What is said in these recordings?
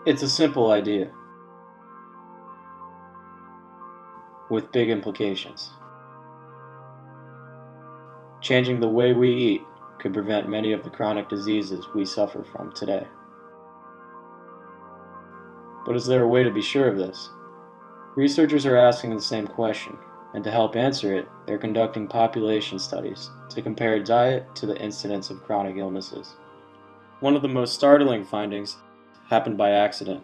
It's a simple idea, with big implications. Changing the way we eat could prevent many of the chronic diseases we suffer from today. But is there a way to be sure of this? Researchers are asking the same question, and to help answer it, they're conducting population studies to compare diet to the incidence of chronic illnesses. One of the most startling findings happened by accident.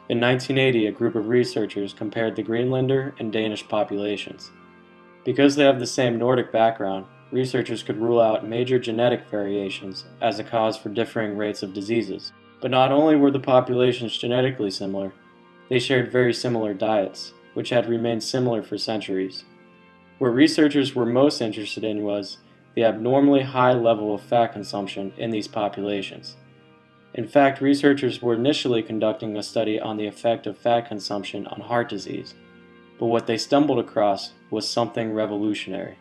In 1980, a group of researchers compared the Greenlander and Danish populations. Because they have the same Nordic background, researchers could rule out major genetic variations as a cause for differing rates of diseases. But not only were the populations genetically similar, they shared very similar diets, which had remained similar for centuries. What researchers were most interested in was the abnormally high level of fat consumption in these populations. In fact, researchers were initially conducting a study on the effect of fat consumption on heart disease, but what they stumbled across was something revolutionary.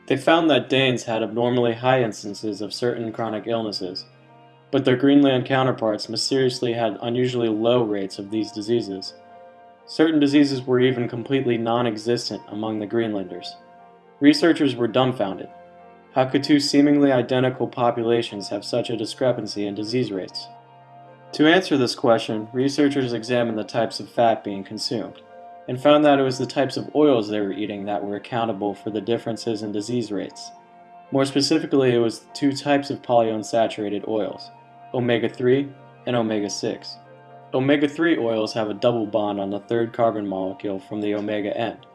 They found that Danes had abnormally high instances of certain chronic illnesses, but their Greenland counterparts mysteriously had unusually low rates of these diseases. Certain diseases were even completely non-existent among the Greenlanders. Researchers were dumbfounded. How could two seemingly identical populations have such a discrepancy in disease rates? To answer this question, researchers examined the types of fat being consumed, and found that it was the types of oils they were eating that were accountable for the differences in disease rates. More specifically, it was two types of polyunsaturated oils, omega-3 and omega-6. Omega-3 oils have a double bond on the third carbon molecule from the omega end,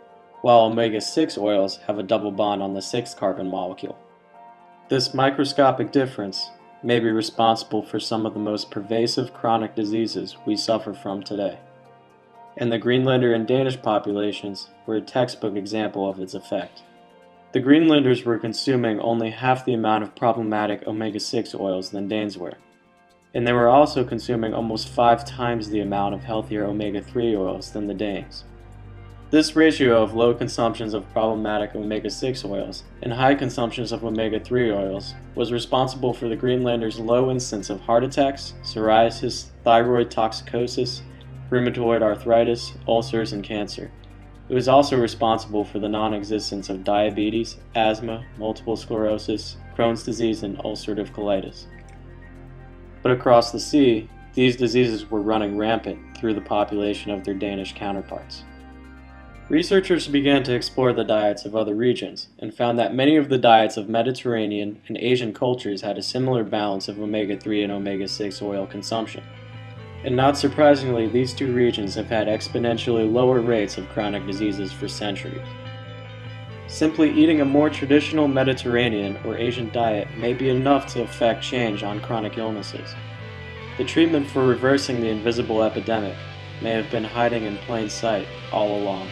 while omega-6 oils have a double bond on the sixth carbon molecule. This microscopic difference may be responsible for some of the most pervasive chronic diseases we suffer from today, and the Greenlander and Danish populations were a textbook example of its effect. The Greenlanders were consuming only half the amount of problematic omega-6 oils than Danes were, and they were also consuming almost 5 times the amount of healthier omega-3 oils than the Danes. This ratio of low consumptions of problematic omega-6 oils and high consumptions of omega-3 oils was responsible for the Greenlanders' low incidence of heart attacks, psoriasis, thyroid toxicosis, rheumatoid arthritis, ulcers, and cancer. It was also responsible for the non-existence of diabetes, asthma, multiple sclerosis, Crohn's disease, and ulcerative colitis. But across the sea, these diseases were running rampant through the population of their Danish counterparts. Researchers began to explore the diets of other regions and found that many of the diets of Mediterranean and Asian cultures had a similar balance of omega-3 and omega-6 oil consumption. And not surprisingly, these two regions have had exponentially lower rates of chronic diseases for centuries. Simply eating a more traditional Mediterranean or Asian diet may be enough to affect change on chronic illnesses. The treatment for reversing the invisible epidemic may have been hiding in plain sight all along.